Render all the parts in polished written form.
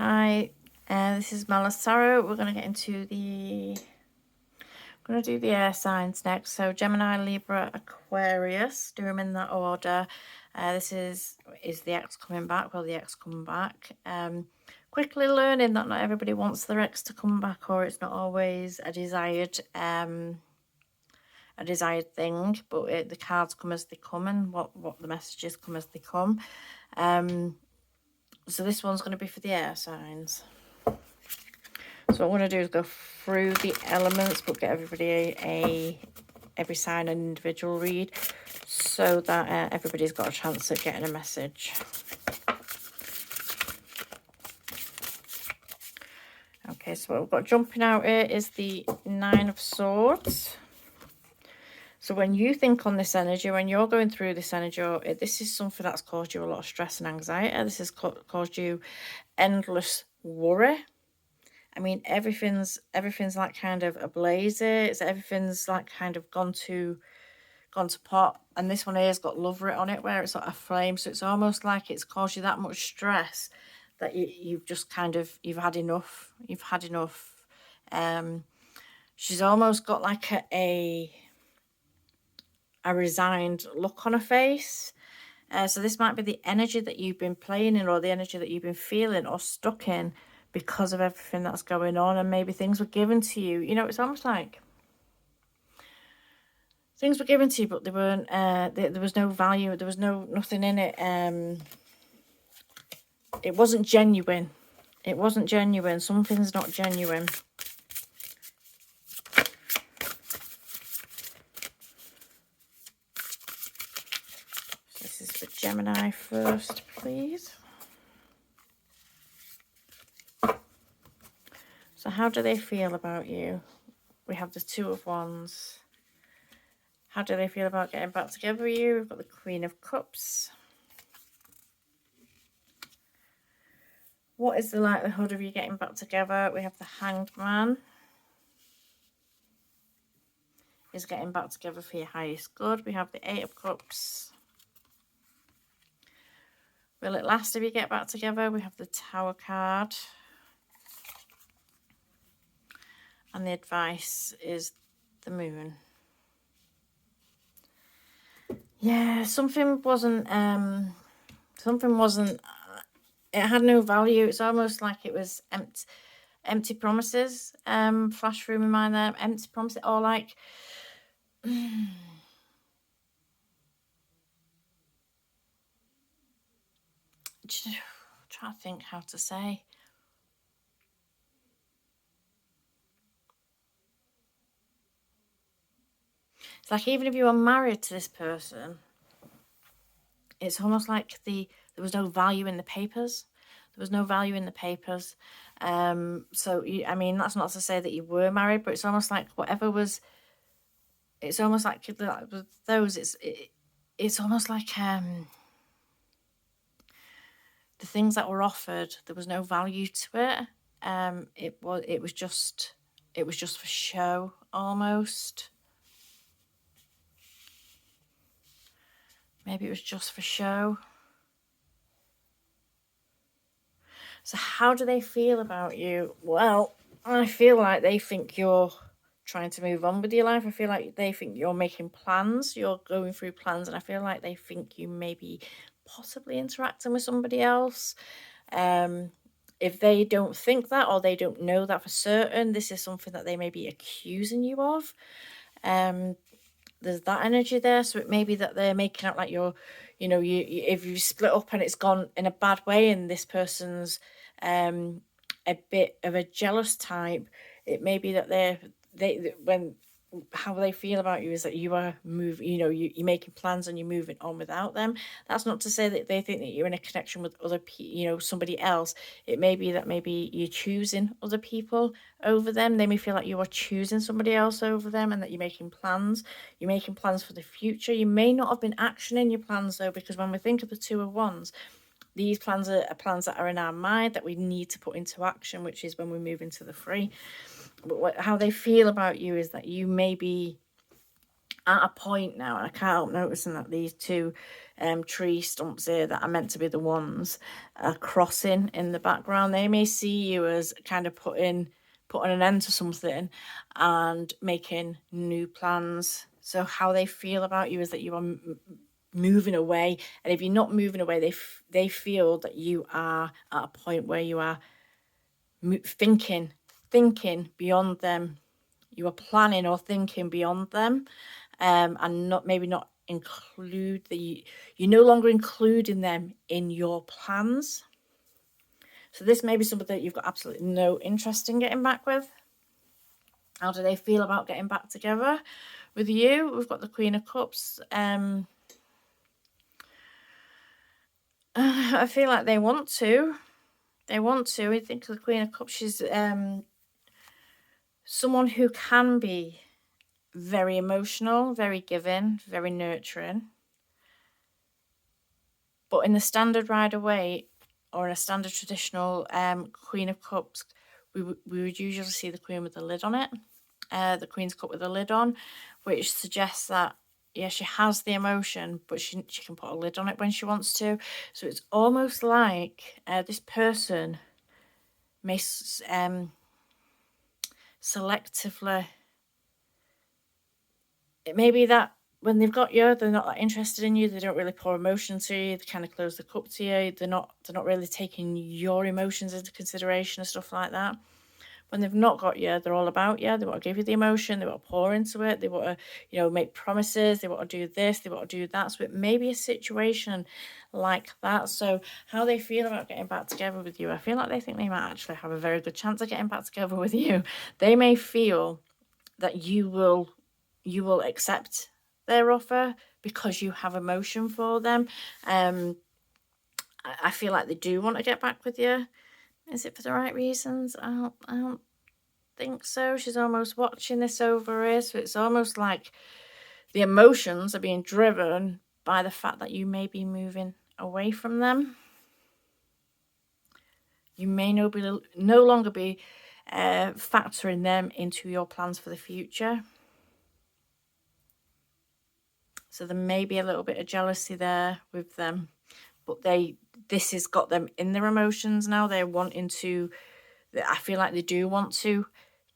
Hi, this is Malasaro. We're going to get into going to do the air signs next. So Gemini, Libra, Aquarius, do them in that order. This is the ex coming back? Will the ex come back? Quickly learning that not everybody wants their ex to come back, or it's not always a desired thing, but the cards come as they come, and what the messages come as they come. So this one's going to be for the air signs. So what I'm going to do is go through the elements, but get everybody every sign an individual read, so that everybody's got a chance at getting a message. Okay, so what we've got jumping out here is the Nine of Swords. So when you think on this energy, when you're going through this energy, this is something that's caused you a lot of stress and anxiety. This has caused you endless worry. I mean, everything's like kind of ablaze. Everything's like kind of gone to pot. And this one here's got love writ on it, where it's like a flame. So it's almost like it's caused you that much stress that you've just kind of, you've had enough. You've had enough. She's almost got like a resigned look on her face. So this might be the energy that you've been playing in, or the energy that you've been feeling or stuck in, because of everything that's going on. And maybe things were given to you. You know, it's almost like things were given to you, but they weren't, there was no value. There was nothing in it. It wasn't genuine. It wasn't genuine. Something's not genuine. So this is for Gemini first, please. So how do they feel about you? We have the Two of Wands. How do they feel about getting back together with you? We've got the Queen of Cups. What is the likelihood of you getting back together? We have the Hanged Man. Is getting back together for your highest good. We have the Eight of Cups. Will it last if you get back together? We have the Tower card. And the advice is the Moon. Yeah, something wasn't, it had no value. It's almost like it was empty promises, flash through my mind there, empty promises, or like, trying to think how to say. It's like, even if you were married to this person, it's almost like there was no value in the papers. There was no value in the papers. So, I mean, that's not to say that you were married, but it's almost like whatever was, it's almost like with those, it's almost like the things that were offered, there was no value to it. It was just for show, almost. Maybe it was just for show. So how do they feel about you? Well, I feel like they think you're trying to move on with your life. I feel like they think you're making plans. You're going through plans. And I feel like they think you may be possibly interacting with somebody else. If they don't think that, or they don't know that for certain, this is something that they may be accusing you of. There's that energy there. So it may be that they're making out like you're, you know, if you split up and it's gone in a bad way, and this person's a bit of a jealous type, it may be that how they feel about you is that you are moving, you know, you're making plans and you're moving on without them. That's not to say that they think that you're in a connection with other people, you know, somebody else. It may be that maybe you're choosing other people over them. They may feel like you are choosing somebody else over them, and that you're making plans. You're making plans for the future. You may not have been actioning your plans though, because when we think of the Two of Wands, these plans are plans that are in our mind that we need to put into action, which is when we move into the free. But how they feel about you is that you may be at a point now, and I can't help noticing that these two tree stumps here that are meant to be the ones are crossing in the background. They may see you as kind of putting an end to something and making new plans. So how they feel about you is that you are moving away, and if you're not moving away, they feel that you are at a point where you are thinking beyond them. You are planning or thinking beyond them, and not include you're no longer including them in your plans. So this may be something that you've got absolutely no interest in getting back with. How do they feel about getting back together with you? We've got the Queen of Cups. I feel like they want to. I think the Queen of Cups, she's someone who can be very emotional, very giving, very nurturing. But in the standard Rider-Waite, or in a standard traditional Queen of Cups, we would usually see the Queen with the lid on it, the Queen's Cup with a lid on, which suggests that, yeah, she has the emotion, but she can put a lid on it when she wants to. So it's almost like this person may selectively... It may be that when they've got you, they're not that interested in you. They don't really pour emotion to you. They kind of close the cup to you. They're not really taking your emotions into consideration and stuff like that. When they've not got you, they're all about you. They want to give you the emotion. They want to pour into it. They want to, make promises. They want to do this. They want to do that. So it may be a situation like that. So how they feel about getting back together with you, I feel like they think they might actually have a very good chance of getting back together with you. They may feel that you will accept their offer because you have emotion for them. I feel like they do want to get back with you. Is it for the right reasons? I don't think so. She's almost watching this over here, so it's almost like the emotions are being driven by the fact that you may be moving away from them. You may no longer be factoring them into your plans for the future. So there may be a little bit of jealousy there with them, but this has got them in their emotions now. They're wanting to, I feel like they do want to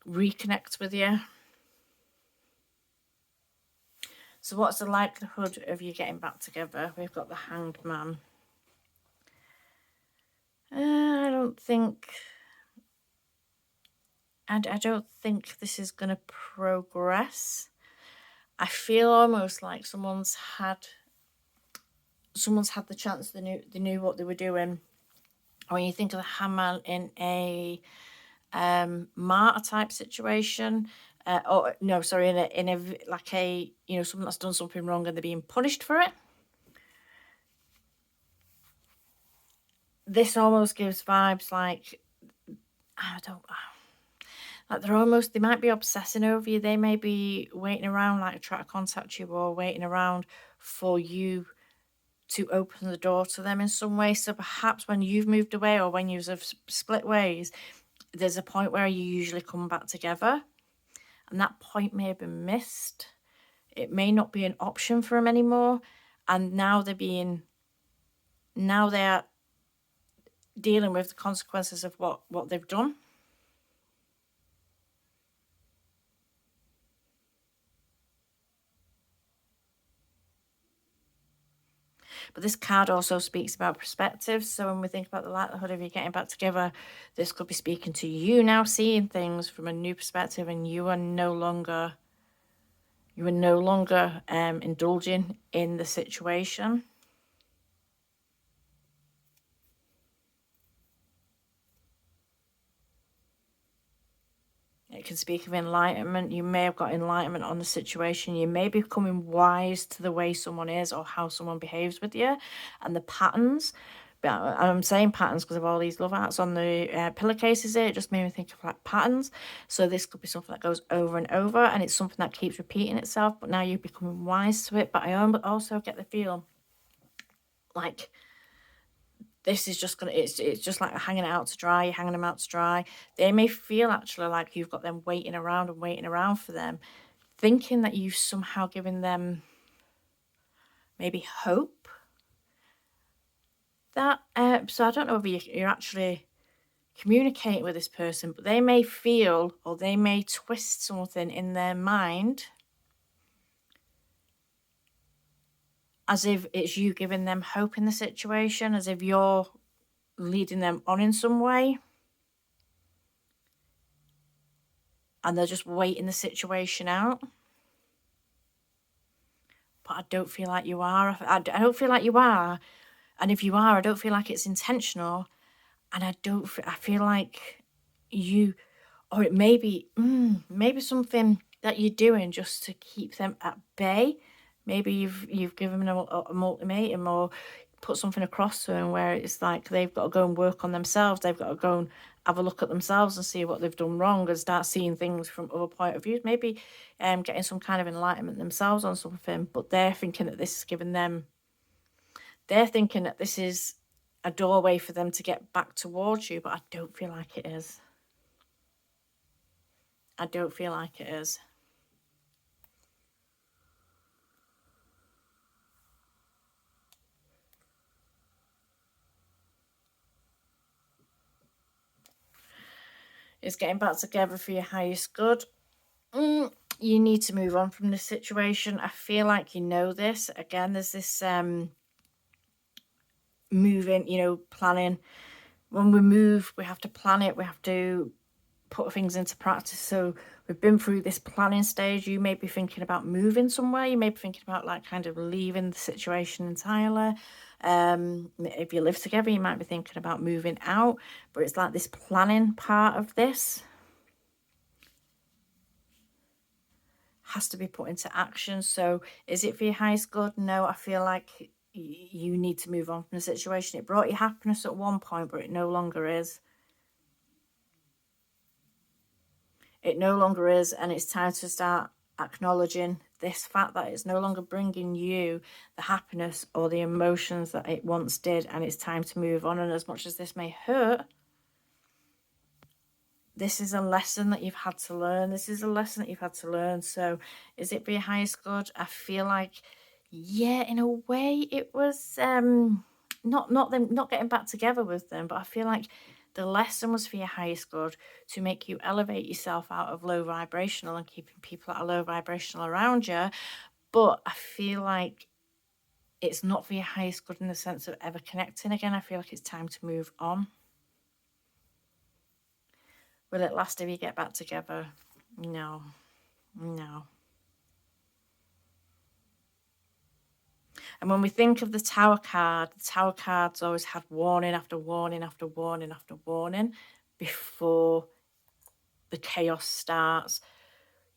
reconnect with you. So what's the likelihood of you getting back together? We've got the Hanged Man. I don't think this is going to progress. I feel almost like someone's had the chance. They knew what they were doing. When you think of the Hangman in a martyr type situation, in a someone that's done something wrong and they're being punished for it. This almost gives vibes like, they might be obsessing over you. They may be waiting around, like try to contact you, or waiting around for you to open the door to them in some way. So perhaps when you've moved away or when you've split ways, there's a point where you usually come back together, and that point may have been missed. It may not be an option for them anymore, and now they're dealing with the consequences of what they've done. But this card also speaks about perspective. So when we think about the likelihood of you getting back together, this could be speaking to you now, seeing things from a new perspective, and you are no longer indulging in the situation. It can speak of enlightenment. You may have got enlightenment on the situation. You may be becoming wise to the way someone is or how someone behaves with you and the patterns. But I'm saying patterns because of all these love hearts on the pillowcases here. It just made me think of like patterns. So this could be something that goes over and over, and it's something that keeps repeating itself. But now you're becoming wise to it. But I also get the feel like this is just it's just like hanging it out to dry. You're hanging them out to dry. They may feel actually like you've got them waiting around for them. thinking that you've somehow given them maybe hope. That so I don't know if you're actually communicating with this person, but they may feel, or they may twist something in their mind as if it's you giving them hope in the situation, as if you're leading them on in some way, and they're just waiting the situation out. But I don't feel like you are. I don't feel like you are. And if you are, I don't feel like it's intentional. And I feel like you, or it may be, maybe something that you're doing just to keep them at bay. Maybe you've given them an ultimatum, or put something across to them where it's like they've got to go and work on themselves. They've got to go and have a look at themselves and see what they've done wrong, and start seeing things from other point of views. Maybe getting some kind of enlightenment themselves on something, but they're thinking that this is giving them, they're thinking that this is a doorway for them to get back towards you, but I don't feel like it is. I don't feel like it is. It's getting back together for your highest good. You need to move on from this situation. I feel like you know this. Again, there's this moving, planning. When we move, we have to plan it. We have to put things into practice. So we've been through this planning stage. You may be thinking about moving somewhere. You may be thinking about like kind of leaving the situation entirely. If you live together, you might be thinking about moving out. But it's like this planning part of this has to be put into action. So is it for your highest good? No, I feel like you need to move on from the situation. It brought you happiness at one point, but it no longer is. It no longer is, and it's time to start acknowledging this fact that it's no longer bringing you the happiness or the emotions that it once did, and it's time to move on. And as much as this may hurt, this is a lesson that you've had to learn. This is a lesson that you've had to learn. So is it for your highest good? I feel like, yeah, in a way it was not getting back together with them, but I feel like the lesson was for your highest good, to make you elevate yourself out of low vibrational and keeping people at a low vibrational around you. But I feel like it's not for your highest good in the sense of ever connecting again. I feel like it's time to move on. Will it last if you get back together? No. And when we think of the Tower card's always had warning after warning after warning after warning before the chaos starts.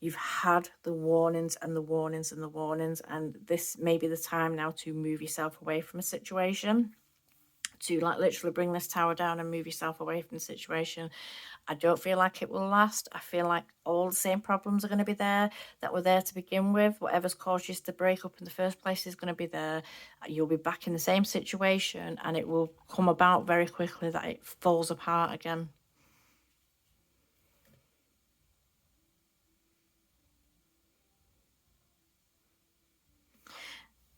You've had the warnings and the warnings and the warnings, and this may be the time now to move yourself away from a situation, to like literally bring this tower down and move yourself away from the situation. I don't feel like it will last. I feel like all the same problems are going to be there that were there to begin with. Whatever's caused you to break up in the first place is going to be there. You'll be back in the same situation, and it will come about very quickly that it falls apart again.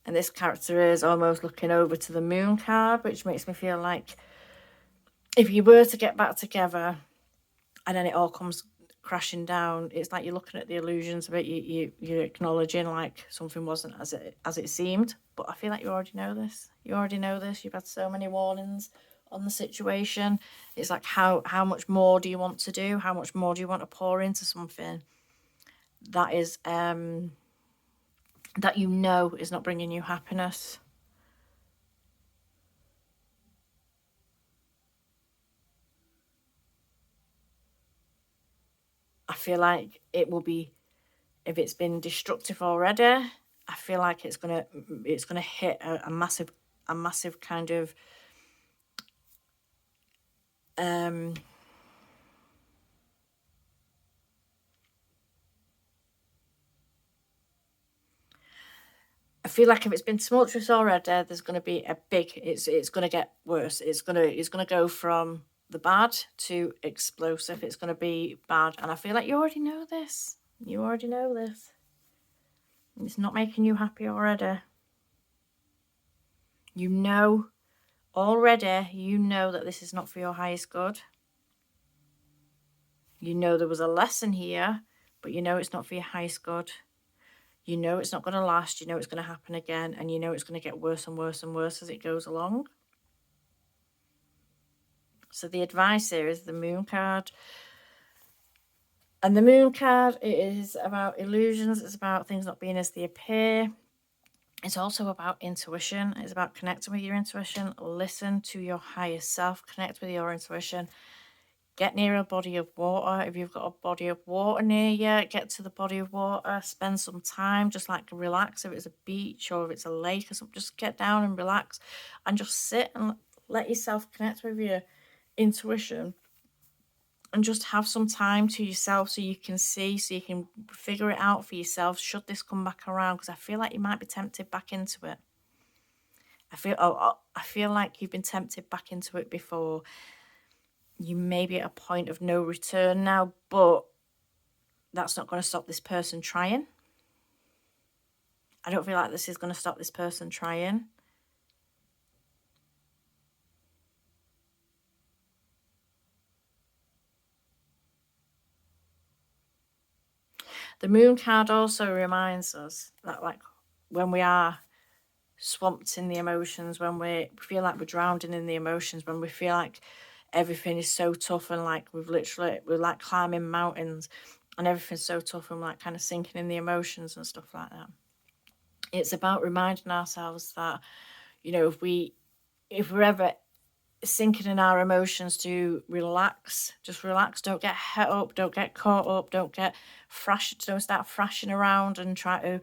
And this character is almost looking over to the Moon card, which makes me feel like if you were to get back together and then it all comes crashing down, it's like you're looking at the illusions of it. You're acknowledging like something wasn't as it seemed. But I feel like you already know this. You've had so many warnings on the situation. It's like how much more do you want to do? How much more do you want to pour into something that is that you know is not bringing you happiness? I feel like it will be, if it's been destructive already, I feel like it's gonna hit a massive kind of I feel like if it's been tumultuous already, there's going to be a big. It's going to get worse. It's going to go from the bad to explosive. It's going to be bad, and I feel like you already know this. It's not making you happy already. You know already, you know that this is not for your highest good. You know there was a lesson here, but you know it's not for your highest good. You know it's not going to last. You know it's going to happen again. And you know it's going to get worse and worse and worse as it goes along. So the advice here is the Moon card. And the Moon card, it is about illusions. It's about things not being as they appear. It's also about intuition. It's about connecting with your intuition. Listen to your higher self. Connect with your intuition. Get near a body of water. If you've got a body of water near you, get to the body of water. Spend some time, just like relax. If it's a beach or if it's a lake or something, just get down and relax. And just sit and let yourself connect with your intuition. And just have some time to yourself so you can see, so you can figure it out for yourself. Should this come back around? Because I feel like you might be tempted back into it. I feel like you've been tempted back into it before. You may be at a point of no return now, but that's not going to stop this person trying. I don't feel like this is going to stop this person trying. The Moon card also reminds us that, like, when we are swamped in the emotions, when we feel like we're drowning in the emotions, when we feel like everything is so tough and like we're like climbing mountains and everything's so tough and like kind of sinking in the emotions and stuff like that. It's about reminding ourselves that, you know, if we're ever sinking in our emotions, to relax. Just relax. Don't get het up. Don't get caught up. Don't start thrashing around and try to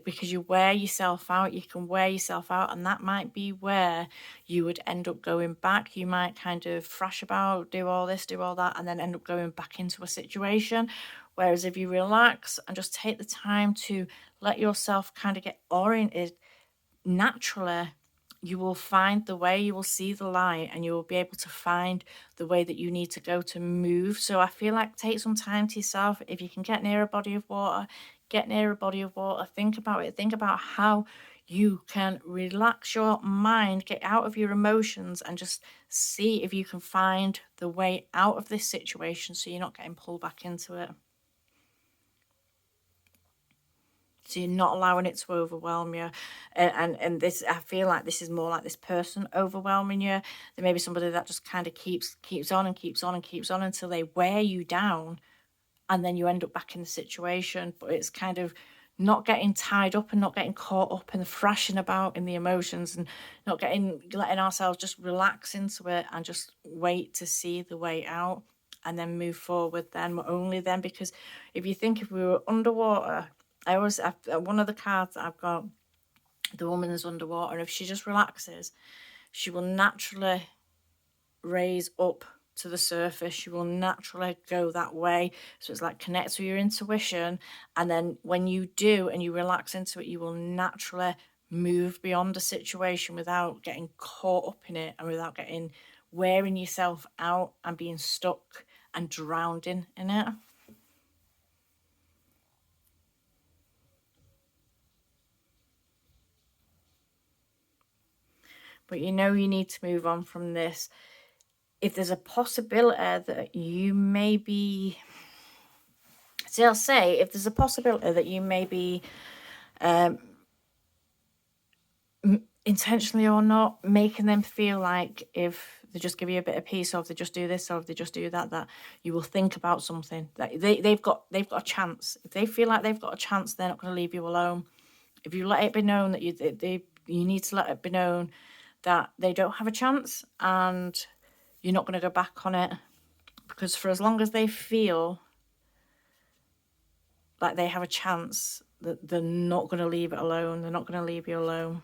because you wear yourself out. You can wear yourself out, and that might be where you would end up going back. You might kind of thrash about, do all this, do all that, and then end up going back into a situation. Whereas if you relax and just take the time to let yourself kind of get oriented naturally, you will find the way, you will see the light, and you will be able to find the way that you need to go to move. So I feel like take some time to yourself. If you can get near a body of water, get near a body of water. Think about it. Think about how you can relax your mind, get out of your emotions, and just see if you can find the way out of this situation so you're not getting pulled back into it. So you're not allowing it to overwhelm you. And this, I feel like this is more like this person overwhelming you. There may be somebody that just kind of keeps on and keeps on and keeps on until they wear you down, and then you end up back in the situation. But it's kind of not getting tied up and not getting caught up in the thrashing about in the emotions, and not letting ourselves just relax into it and just wait to see the way out and then move forward then, only then. Because if you think, if we were underwater, one of the cards that I've got, the woman is underwater, and if she just relaxes, she will naturally raise up to the surface. She will naturally go that way. So it's like, connect with your intuition, and then when you do and you relax into it, you will naturally move beyond a situation without getting caught up in it and without wearing yourself out and being stuck and drowning in it. But you know you need to move on from this. If there's a possibility that you may be... See, I'll say, if there's a possibility that you may be intentionally or not making them feel like, if they just give you a bit of peace, or if they just do this, or if they just do that, that you will think about something, that they've got a chance. If they feel like they've got a chance, they're not going to leave you alone. If you let it be known that you need to let it be known that they don't have a chance, and you're not going to go back on it, because for as long as they feel like they have a chance, that they're not going to leave it alone. They're not going to leave you alone.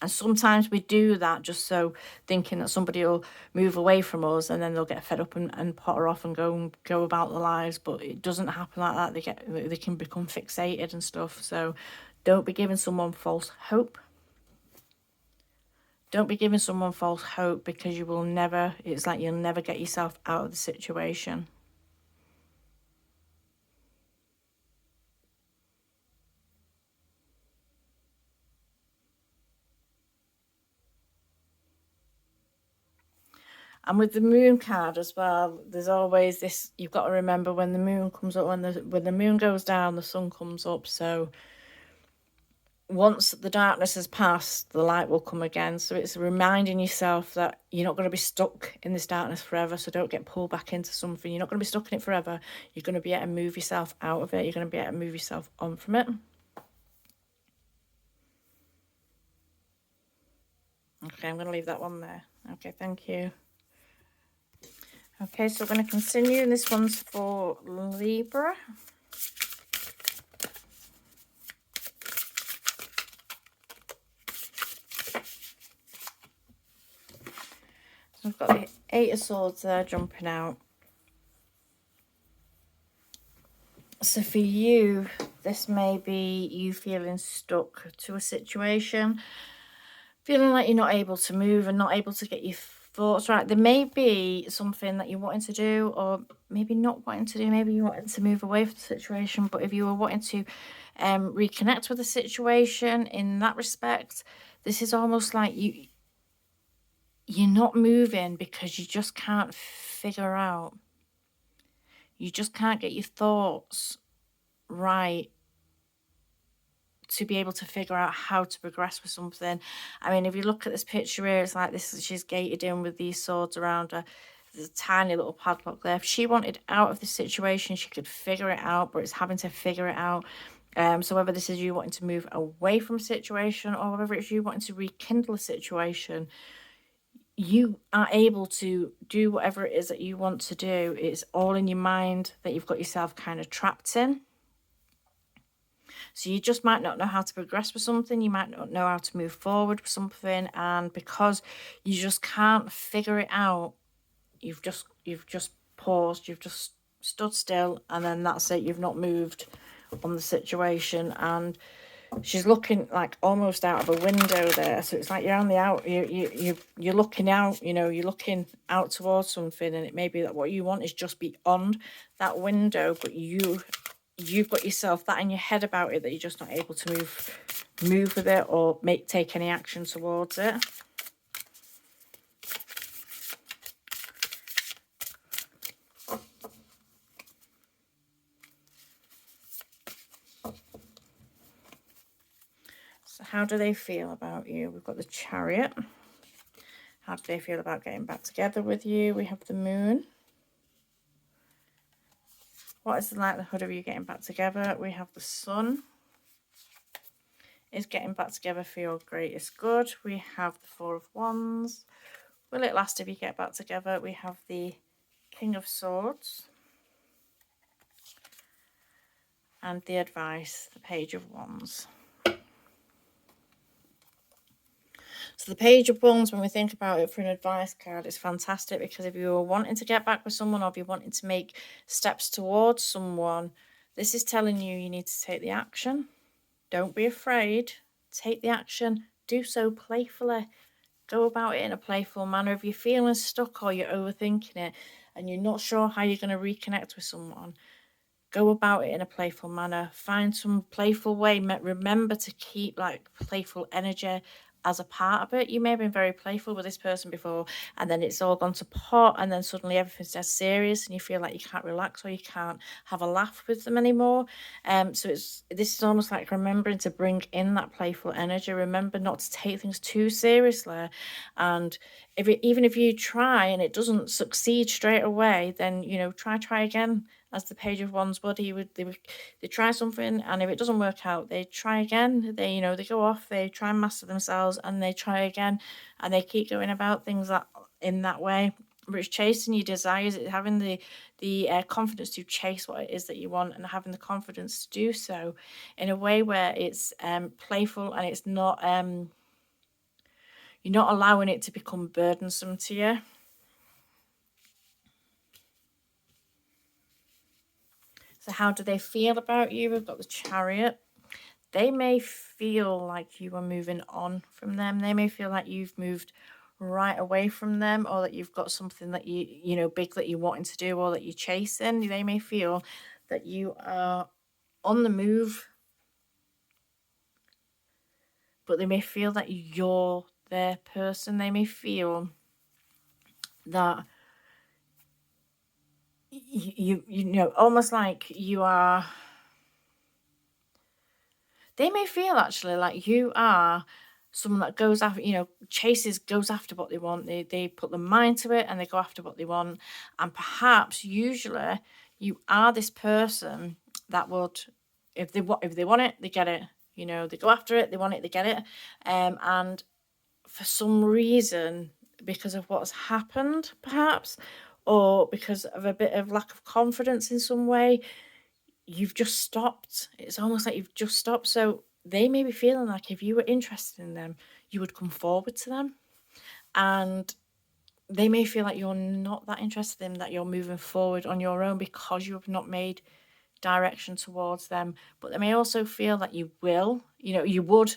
And sometimes we do that just so, thinking that somebody will move away from us, and then they'll get fed up and potter off and go about their lives. But it doesn't happen like that. They can become fixated and stuff. So don't be giving someone false hope. Don't be giving someone false hope, because it's like you'll never get yourself out of the situation. And with the moon card as well, there's always this, you've got to remember when the moon comes up, when the moon goes down, the sun comes up. So once the darkness has passed, the light will come again. So it's reminding yourself that you're not going to be stuck in this darkness forever. So don't get pulled back into something. You're not going to be stuck in it forever. You're going to be able to move yourself out of it. You're going to be able to move yourself on from it. Okay, I'm going to leave that one there. Okay, thank you. Okay, so we're going to continue. This one's for Libra. So I've got the Eight of Swords there jumping out. So for you, this may be you feeling stuck to a situation, feeling like you're not able to move and not able to get your thoughts right. There may be something that you're wanting to do, or maybe not wanting to do. Maybe you're wanting to move away from the situation, but if you were wanting to reconnect with the situation in that respect, this is almost like you're not moving because you just can't figure out. You just can't get your thoughts right to be able to figure out how to progress with something. I mean, if you look at this picture here, it's like this, she's gated in with these swords around her. There's a tiny little padlock there. If she wanted out of this situation, she could figure it out, but it's having to figure it out. So whether this is you wanting to move away from a situation, or whether it's you wanting to rekindle a situation, you are able to do whatever it is that you want to do. It's all in your mind that you've got yourself kind of trapped in. So you just might not know how to progress with something. You might not know how to move forward with something. And because you just can't figure it out, you've just paused, you've just stood still, and then that's it. You've not moved on the situation. And she's looking like almost out of a window there. So it's like you're on the out, you're looking out, you're looking out towards something, and it may be that what you want is just beyond that window, but you've got yourself that in your head about it, that you're just not able to move with it or take any action towards it. So how do they feel about you? We've got the Chariot. How do they feel about getting back together with you? We have the Moon. What is the likelihood of you getting back together? We have the Sun. Is getting back together for your greatest good? We have the Four of Wands. Will it last if you get back together? We have the King of Swords. And the Advice, the Page of Wands. So the Page of Wands, when we think about it for an advice card, is fantastic, because if you're wanting to get back with someone, or if you're wanting to make steps towards someone, this is telling you need to take the action. Don't be afraid. Take the action. Do so playfully. Go about it in a playful manner. If you're feeling stuck or you're overthinking it and you're not sure how you're going to reconnect with someone, go about it in a playful manner. Find some playful way. Remember to keep playful energy as a part of it. You may have been very playful with this person before, and then it's all gone to pot, and then suddenly everything's dead serious, and you feel like you can't relax or you can't have a laugh with them anymore. So this is almost like remembering to bring in that playful energy. Remember not to take things too seriously, and even if you try and it doesn't succeed straight away, then try again. As the Page of Wands would, they try something, and if it doesn't work out, they try again. They go off, they try and master themselves, and they try again, and they keep going about things in that way. But it's chasing your desires, it's having the confidence to chase what it is that you want, and having the confidence to do so in a way where it's playful, and it's not you're not allowing it to become burdensome to you. So how do they feel about you? We've got the Chariot. They may feel like you are moving on from them. They may feel like you've moved right away from them, or that you've got something that big that you're wanting to do, or that you're chasing. They may feel that you are on the move, but they may feel that you're their person. They may feel that you know, almost like you are, they may feel actually like you are someone that goes after, you know, goes after what they want. They put their mind to it and they go after what they want. And perhaps usually you are this person that would, if they want it, they get it. You know, they go after it, they want it, they get it. And for some reason, because of what's happened, perhaps, or because of a bit of lack of confidence in some way, you've just stopped. It's almost like you've just stopped. So they may be feeling like if you were interested in them, you would come forward to them. And they may feel like you're not that interested in them, that you're moving forward on your own because you have not made direction towards them. But they may also feel that you will, you know, you would.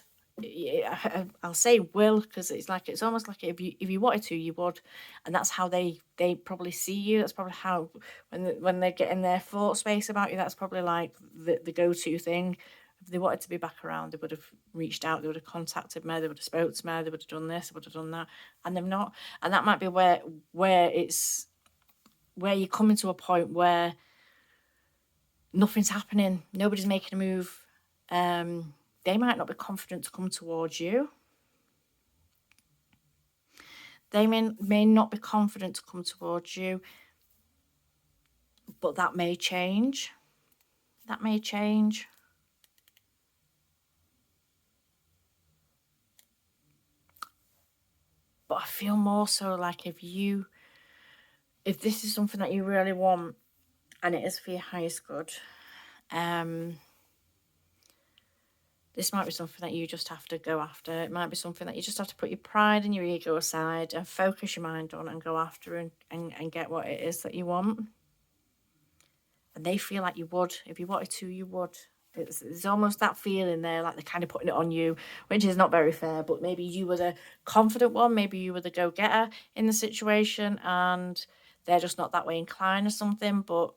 I'll say will because it's almost like if you wanted to, you would, and that's how they probably see you. That's probably how when they get in their thought space about you, that's probably like the go-to thing. If they wanted to be back around, they would have reached out, they would have contacted me, they would have spoke to me, they would have done this, they would have done that, and they've not. And that might be where you're coming to a point where nothing's happening, nobody's making a move. They might not be confident to come towards you. They may not be confident to come towards you, but that may change. That may change. But I feel more so like if this is something that you really want and it is for your highest good, this might be something that you just have to go after. It might be something that you just have to put your pride and your ego aside and focus your mind on and go after and get what it is that you want. And they feel like you would. If you wanted to, you would. It's almost that feeling there, like they're kind of putting it on you, which is not very fair. But maybe you were the confident one. Maybe you were the go-getter in the situation and they're just not that way inclined or something. But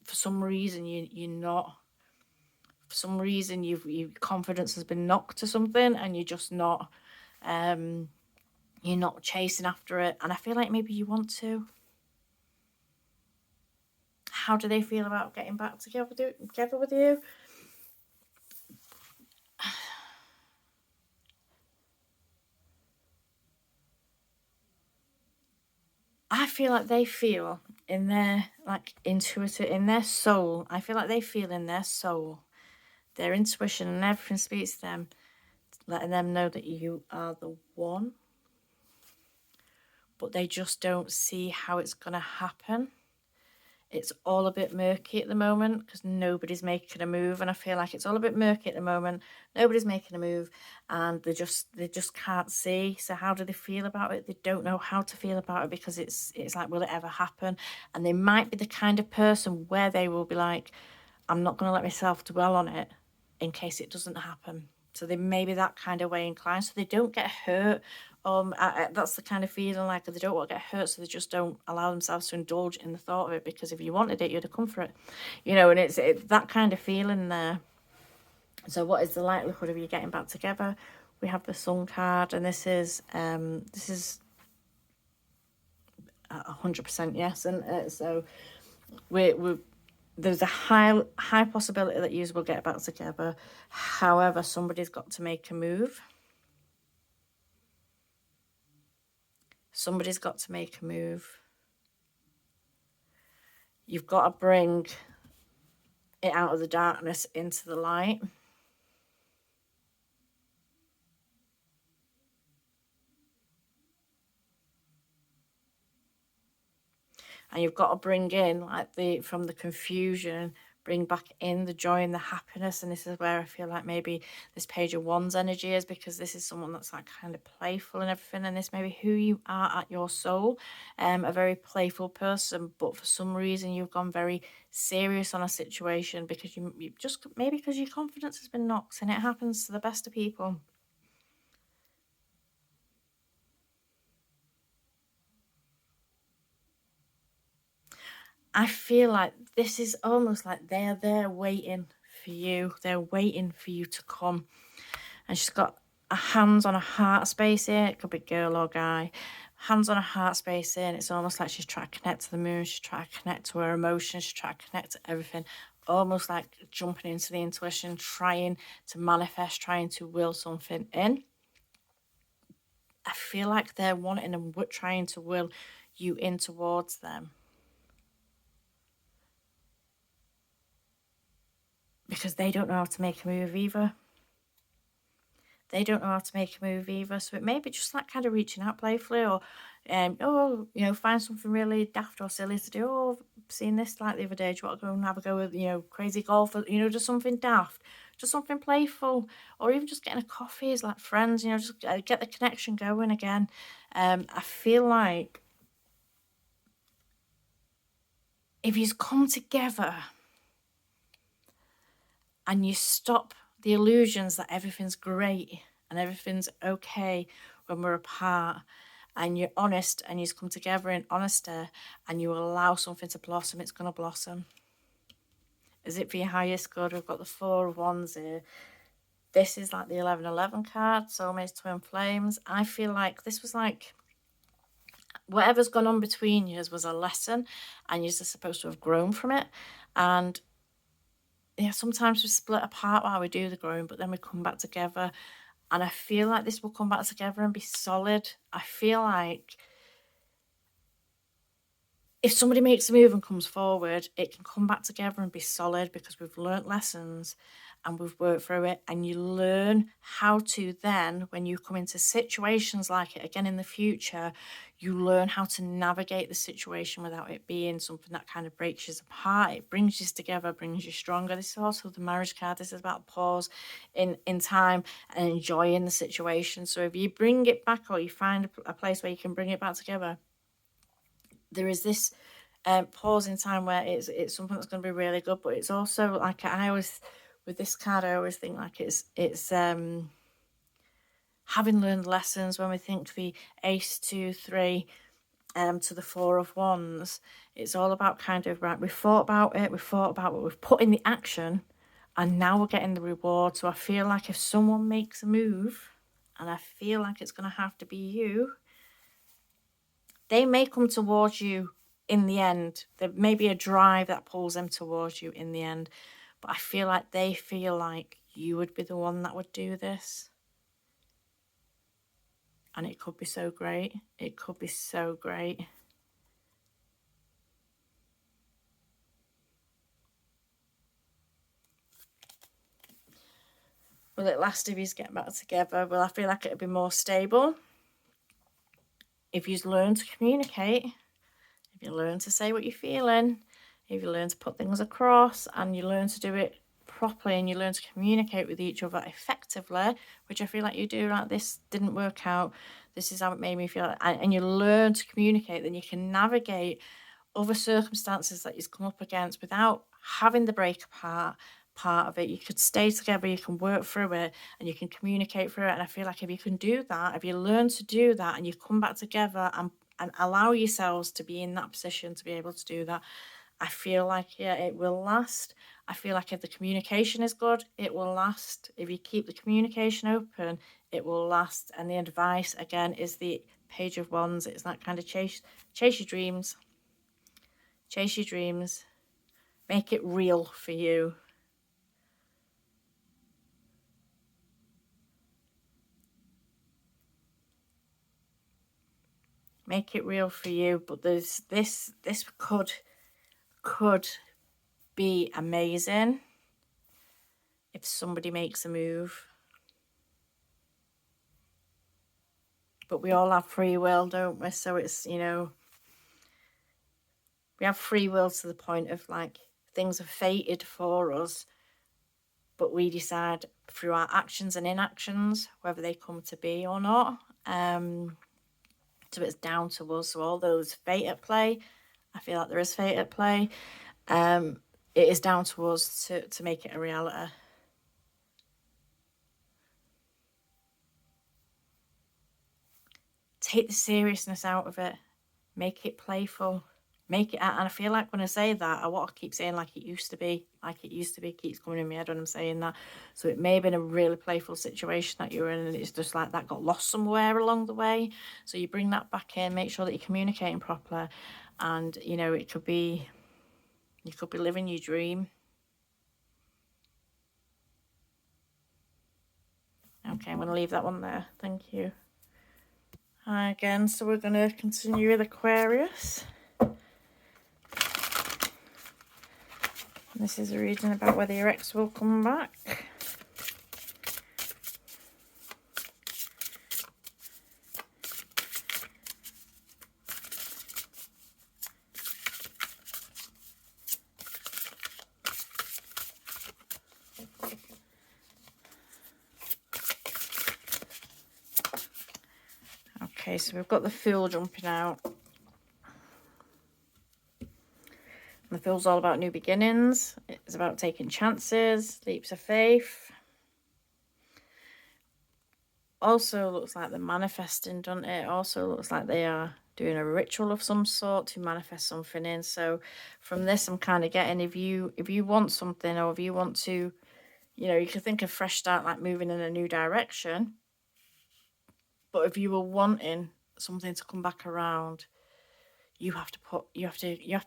for some reason, you're not. For some reason, your confidence has been knocked to something, and you're just not. You're not chasing after it, and I feel like maybe you want to. How do they feel about getting back together with you? I feel like they feel in their intuitive, in their soul. I feel like they feel in their soul, their intuition and everything speaks to them, letting them know that you are the one. But they just don't see how it's going to happen. It's all a bit murky at the moment because nobody's making a move, and I feel like it's all a bit murky at the moment. Nobody's making a move, and they just can't see. So how do they feel about it? They don't know how to feel about it because it's like, will it ever happen? And they might be the kind of person where they will be like, I'm not going to let myself dwell on it in case it doesn't happen. So they may be that kind of way inclined, so they don't get hurt. That's the kind of feeling like they don't want to get hurt, so they just don't allow themselves to indulge in the thought of it, because if you wanted it, you'd have come for it, you know. And it's that kind of feeling there. So what is the likelihood of you getting back together? We have the Sun card, and this is 100% yes, and so there's a high possibility that you will get back together. However, somebody's got to make a move. Somebody's got to make a move. You've got to bring it out of the darkness into the light. And you've got to bring in, from the confusion, bring back in the joy and the happiness. And this is where I feel like maybe this Page of Wands energy is, because this is someone that's like kind of playful and everything, and this may be who you are at your soul, a very playful person, but for some reason you've gone very serious on a situation because you just, maybe because your confidence has been knocked, and it happens to the best of people. I feel like this is almost like they're there waiting for you. They're waiting for you to come. And she's got a hands on a heart space here. It could be girl or guy. hands on her heart space in. It's almost like she's trying to connect to the moon. She's trying to connect to her emotions. She's trying to connect to everything. Almost like jumping into the intuition, trying to manifest, trying to will something in. I feel like they're wanting and trying to will you in towards them. Because they don't know how to make a move either. They don't know how to make a move either. So it may be just like kind of reaching out playfully, or, find something really daft or silly to do. Oh, I've seen this like the other day. Do you want to go and have a go with, crazy golf? Or, just something daft, just something playful, or even just getting a coffee as like friends, just get the connection going again. I feel like if you come together and you stop the illusions that everything's great and everything's okay when we're apart, and you're honest and you come together in honesty and you allow something to blossom, it's going to blossom. Is it for your highest good? We've got the Four of Wands here. This is like the 1111 card, soulmates, twin flames. I feel like this was like whatever's gone on between you was a lesson, and you're supposed to have grown from it. And sometimes we split apart while we do the growing, but then we come back together. And I feel like this will come back together and be solid. I feel like if somebody makes a move and comes forward, it can come back together and be solid because we've learnt lessons and we've worked through it. And you learn how to then, when you come into situations like it again in the future, you learn how to navigate the situation without it being something that kind of breaks you apart. It brings you together, brings you stronger. This is also the marriage card. This is about pause in time and enjoying the situation. So if you bring it back, or you find a place where you can bring it back together, there is this pause in time where it's something that's going to be really good. But it's also like, I always, with this card, I always think like it's having learned lessons. When we think the Ace, 2, 3 to the Four of Wands, it's all about kind of, right, we've thought about it, we've put in the action, and now we're getting the reward. So I feel like if someone makes a move, and I feel like it's going to have to be you, they may come towards you in the end. There may be a drive that pulls them towards you in the end, but I feel like they feel like you would be the one that would do this. And it could be so great. It could be so great. Will it last if you get back together? Well, I feel like it'd be more stable if you learn to communicate, if you learn to say what you're feeling, if you learn to put things across, and you learn to do it properly, and you learn to communicate with each other effectively, which I feel like you do. Like, this didn't work out, this is how it made me feel, and you learn to communicate, then you can navigate other circumstances that you've come up against without having the break apart part of it. You could stay together, you can work through it, and you can communicate through it. And I feel like if you can do that, if you learn to do that, and you come back together and allow yourselves to be in that position to be able to do that, I feel like, yeah, it will last. I feel like if the communication is good, it will last. If you keep the communication open, it will last. And the advice, again, is the Page of Wands. It's that kind of chase your dreams. Chase your dreams. Make it real for you. Make it real for you. But there's this could be amazing if somebody makes a move. But we all have free will, don't we? So it's, we have free will to the point of like things are fated for us, but we decide through our actions and inactions whether they come to be or not. So it's down to us. So all those fate at play, I feel like there is fate at play. It is down to us to make it a reality. Take the seriousness out of it. Make it playful. Make it, and I feel like when I say that, I want to keep saying like it used to be, keeps coming in my head when I'm saying that. So it may have been a really playful situation that you're in, and it's just like that got lost somewhere along the way. So you bring that back in, make sure that you're communicating properly, and you know, it could be, you could be living your dream. Okay, I'm going to leave that one there. Thank you. Hi again. So we're going to continue with Aquarius. This is a reading about whether your ex will come back. Okay, so we've got the Fool jumping out. The Fool's all about new beginnings. It's about taking chances, leaps of faith. Also looks like they're manifesting, doesn't it? Also looks like they are doing a ritual of some sort to manifest something in. So from this, I'm kind of getting, if you want something, or if you want to, you know, you can think of fresh start, like moving in a new direction. But if you were wanting something to come back around, you have to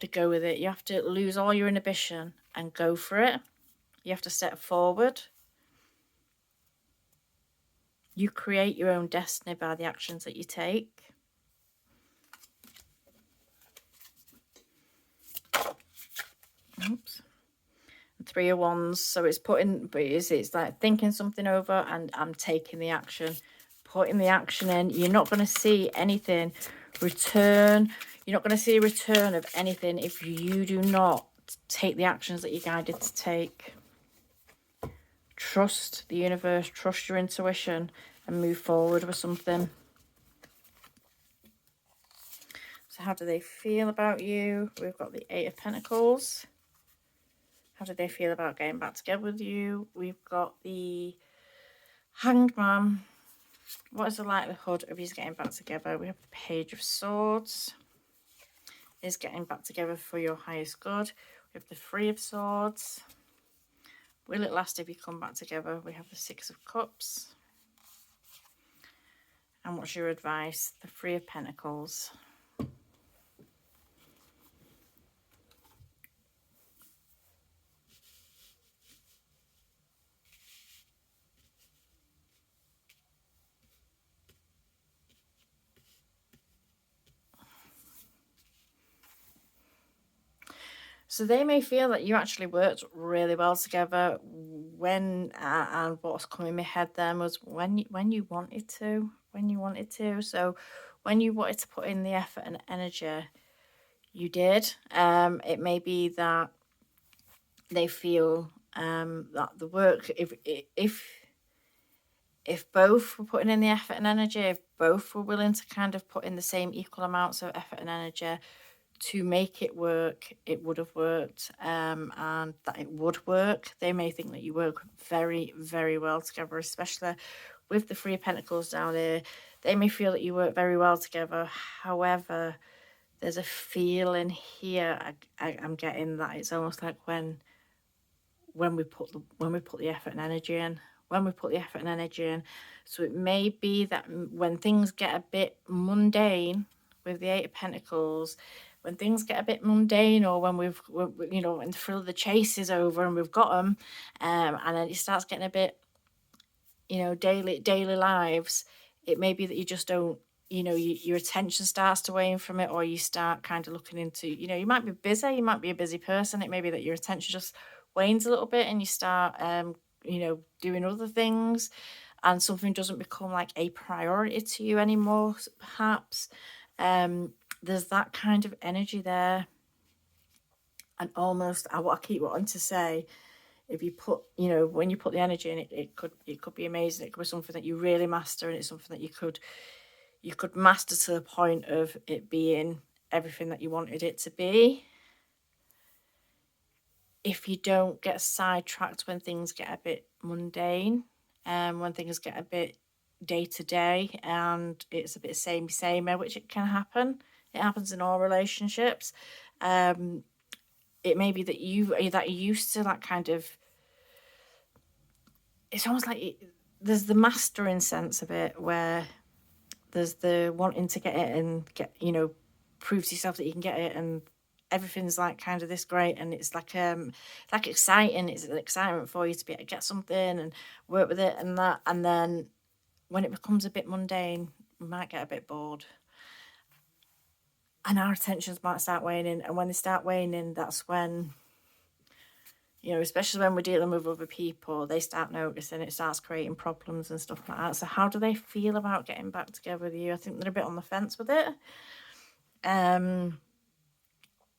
go with it. You have to lose all your inhibition and go for it. You have to step forward. You create your own destiny by the actions that you take. Oops. 3 of Wands. So it's putting, but it's like thinking something over, and I'm taking the action, putting the action in. You're not going to see anything return. You're not going to see a return of anything if you do not take the actions that you're guided to take. Trust the universe, trust your intuition, and move forward with something. So how do they feel about you? We've got the 8 of Pentacles. How do they feel about getting back together with you? We've got the Hanged Man. What is the likelihood of you getting back together? We have the Page of Swords. Is getting back together for your highest good. We have the 3 of Swords. Will it last if you come back together? We have the 6 of Cups. And what's your advice? The 3 of Pentacles. So they may feel that you actually worked really well together when, and what's come in my head then was when you wanted to, So when you wanted to put in the effort and energy, you did. It may be that they feel that the work, if both were putting in the effort and energy, if both were willing to kind of put in the same equal amounts of effort and energy to make it work, it would have worked, and that it would work. They may think that you work very, very well together, especially with the 3 of Pentacles down here. They may feel that you work very well together. However, there's a feeling here, I'm getting that it's almost like when we put the effort and energy in. So it may be that when things get a bit mundane with the 8 of Pentacles, when things get a bit mundane, or when when the thrill of the chase is over and we've got them, and then it starts getting a bit, daily lives, it may be that you just don't, your attention starts to wane from it, or you start kind of looking into, you might be busy, you might be a busy person. It may be that your attention just wanes a little bit and you start, doing other things, and something doesn't become like a priority to you anymore, perhaps. There's that kind of energy there. And almost, I keep wanting to say, if you put, when you put the energy in, it could be amazing. It could be something that you really master, and it's something that you could master to the point of it being everything that you wanted it to be. If you don't get sidetracked when things get a bit mundane, and when things get a bit day to day and it's a bit samey, which it can happen. It happens in all relationships. It may be that you're used to that kind of, it's almost like there's the mastering sense of it, where there's the wanting to get it and get, prove to yourself that you can get it, and everything's like kind of this great, and it's like exciting. It's an excitement for you to be able to get something and work with it and that. And then when it becomes a bit mundane, we might get a bit bored. And our attentions might start waning. And when they start waning, that's when, especially when we're dealing with other people, they start noticing, it starts creating problems and stuff like that. So how do they feel about getting back together with you? I think they're a bit on the fence with it.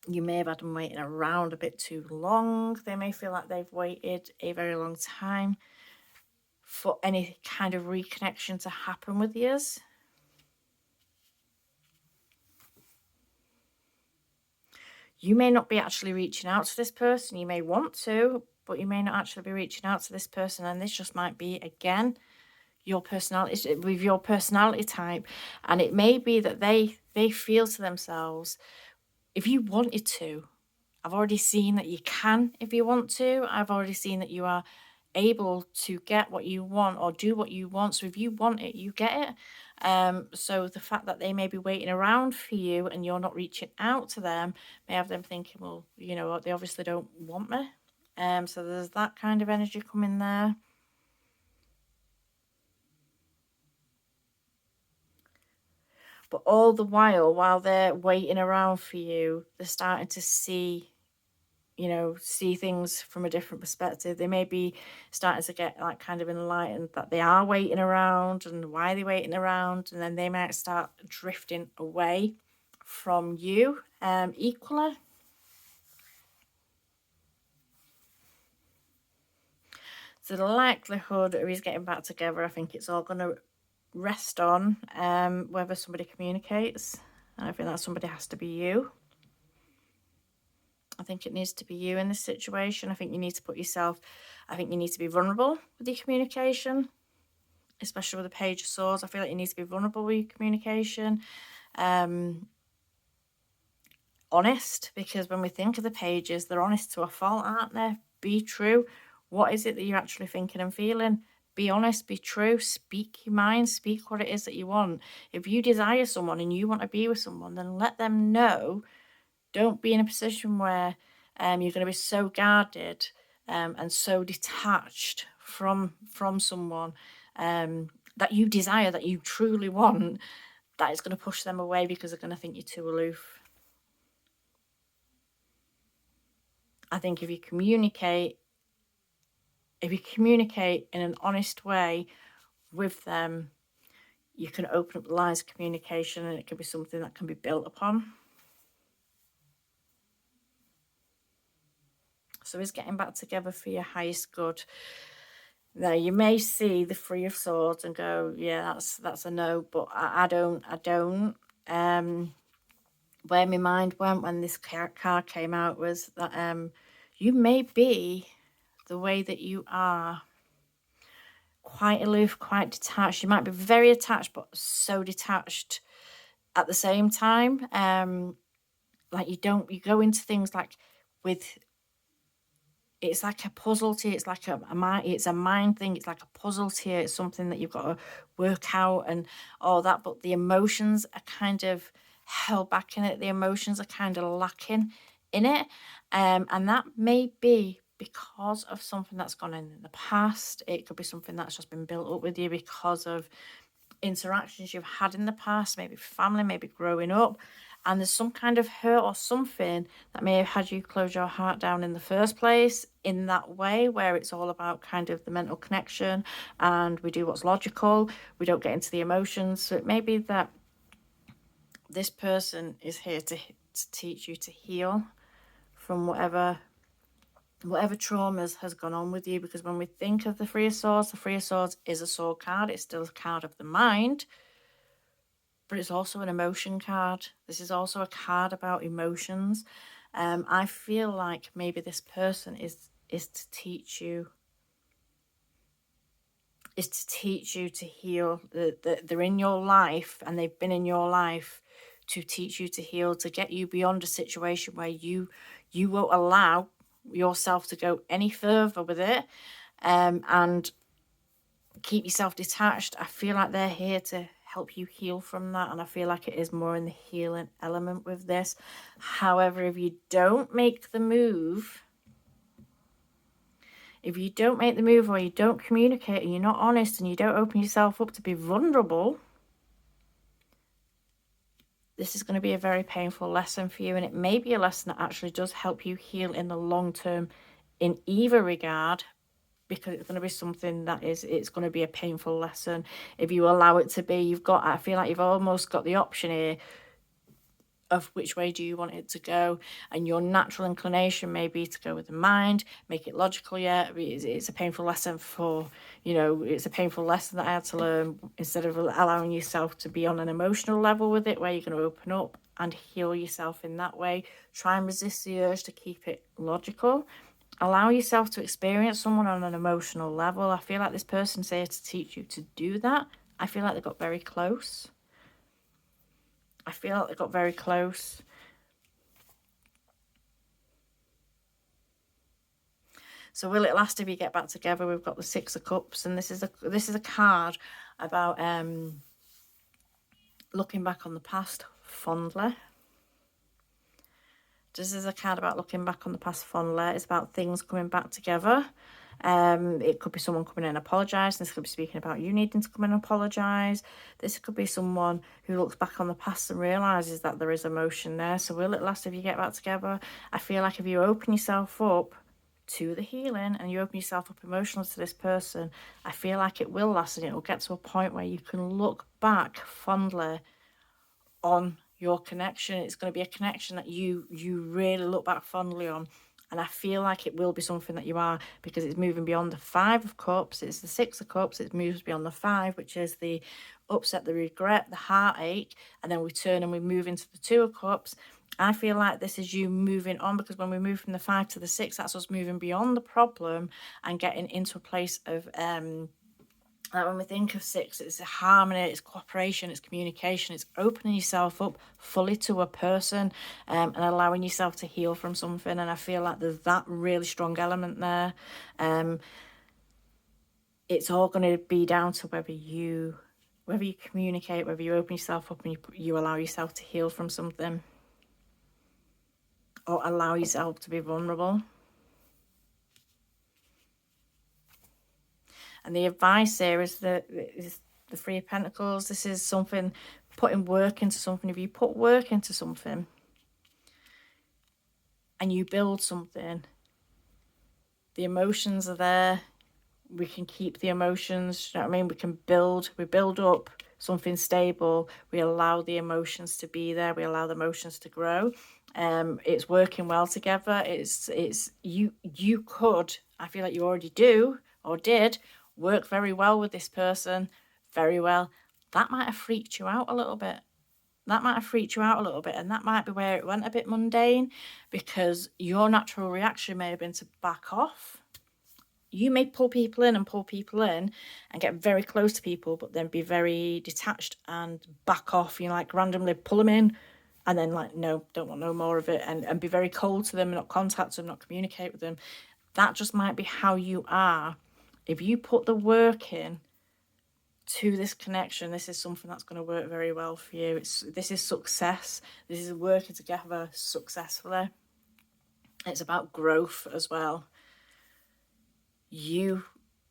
You may have had them waiting around a bit too long. They may feel like they've waited a very long time for any kind of reconnection to happen with yours. You may not be actually reaching out to this person. You may want to, but you may not actually be reaching out to this person. And this just might be, again, your personality, with your personality type. And it may be that they feel to themselves, if you wanted to, I've already seen that you can if you want to. I've already seen that you are able to get what you want or do what you want. So if you want it, you get it. So the fact that they may be waiting around for you and you're not reaching out to them may have them thinking, well, you know what, they obviously don't want me. So there's that kind of energy coming there. But all the while they're waiting around for you, they're starting to see things from a different perspective. They may be starting to get like kind of enlightened that they are waiting around and why they're waiting around, and then they might start drifting away from you equally. So the likelihood of us getting back together, I think it's all going to rest on whether somebody communicates. And I think that somebody has to be you. I think it needs to be you in this situation. I think you need to put yourself, I think you need to be vulnerable with your communication, especially with the Page of Swords. I feel like you need to be vulnerable with your communication. Honest, because when we think of the pages, they're honest to a fault, aren't they? Be true. What is it that you're actually thinking and feeling? Be honest, be true, speak your mind, speak what it is that you want. If you desire someone and you want to be with someone, then let them know. Don't be in a position where you're going to be so guarded and so detached from someone that you desire, that you truly want, that it's going to push them away because they're going to think you're too aloof. I think if you communicate in an honest way with them, you can open up the lines of communication, and it can be something that can be built upon. So it's getting back together for your highest good. Now, you may see the Three of Swords and go, yeah, that's a no, but I don't. Where my mind went when this card came out was that you may be, the way that you are, quite aloof, quite detached. You might be very attached, but so detached at the same time. Like you go into things like with, it's like a puzzle to you. It's like it's a mind thing. It's like a puzzle to you. It's something that you've got to work out and all that. But the emotions are kind of held back in it. The emotions are kind of lacking in it. And that may be because of something that's gone in the past. It could be something that's just been built up with you because of interactions you've had in the past, maybe family, maybe growing up, and there's some kind of hurt or something that may have had you close your heart down in the first place in that way, where it's all about kind of the mental connection and we do what's logical, we don't get into the emotions. So it may be that this person is here to teach you to heal from whatever traumas has gone on with you. Because when we think of the Three of Swords is a sword card. It's still a card of the mind, but it's also an emotion card. This is also a card about emotions. I feel like maybe this person is to teach you to heal. They're in your life, and they've been in your life to teach you to heal, to get you beyond a situation where you won't allow yourself to go any further with it, and keep yourself detached. I feel like they're here to help you heal from that, and I feel like it is more in the healing element with this. However, if you don't make the move, or you don't communicate, and you're not honest, and you don't open yourself up to be vulnerable, this is going to be a very painful lesson for you, and it may be a lesson that actually does help you heal in the long term in either regard, because it's going to be something that it's going to be a painful lesson if you allow it to be. I feel like you've almost got the option here of which way do you want it to go, and your natural inclination may be to go with the mind, make it logical. Yeah, it's a painful lesson it's a painful lesson that I had to learn, instead of allowing yourself to be on an emotional level with it, where you're going to open up and heal yourself in that way. Try and resist the urge to keep it logical. Allow yourself to experience someone on an emotional level. I feel like this person's here to teach you to do that. I feel like they got very close. So will it last if you get back together? We've got the Six of Cups, and this is a card about looking back on the past fondly. This is a card about looking back on the past fondly. It's about things coming back together. It could be someone coming in and apologise. This could be speaking about you needing to come in and apologise. This could be someone who looks back on the past and realises that there is emotion there. So will it last if you get back together? I feel like if you open yourself up to the healing and you open yourself up emotionally to this person, I feel like it will last, and it will get to a point where you can look back fondly on your connection. It's going to be a connection that you really look back fondly on, and I feel like it will be something that you are, because it's moving beyond the Five of Cups. It's the Six of Cups. It moves beyond the Five, which is the upset, the regret, the heartache, and then we turn and we move into the Two of Cups. I feel like this is you moving on, because when we move from the Five to the Six, that's us moving beyond the problem and getting into a place of like when we think of Six, it's a harmony, it's cooperation, it's communication, it's opening yourself up fully to a person, and allowing yourself to heal from something. And I feel like there's that really strong element there. It's all going to be down to whether you communicate, whether you open yourself up and you allow yourself to heal from something, or allow yourself to be vulnerable. And the advice here is the Three of Pentacles. This is something, putting work into something. If you put work into something and you build something, the emotions are there. We can keep the emotions, you know what I mean? We build up something stable. We allow the emotions to be there. We allow the emotions to grow. It's working well together. It's you could, I feel like you already do or did work very well with this person, very well. That might have freaked you out a little bit. And that might be where it went a bit mundane, because your natural reaction may have been to back off. You may pull people in and get very close to people, but then be very detached and back off, like randomly pull them in and then no, don't want no more of it, and be very cold to them, not contact them, not communicate with them. That just might be how you are. If you put the work in to this connection, this is something that's going to work very well for you. This is success. This is working together successfully. It's about growth as well.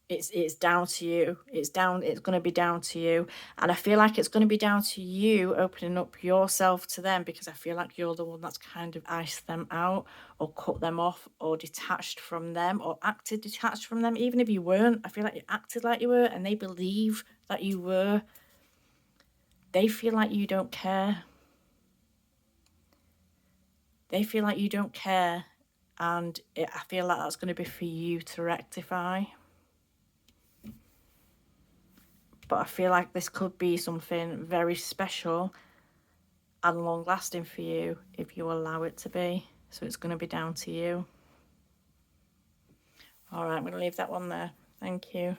It's down to you. It's going to be down to you. And I feel like it's going to be down to you opening up yourself to them, because I feel like you're the one that's kind of iced them out or cut them off or detached from them or acted detached from them. Even if you weren't, I feel like you acted like you were, and they believe that you were. They feel like you don't care. And I feel like that's going to be for you to rectify. But I feel like this could be something very special and long lasting for you if you allow it to be. So it's going to be down to you. All right, I'm going to leave that one there. Thank you.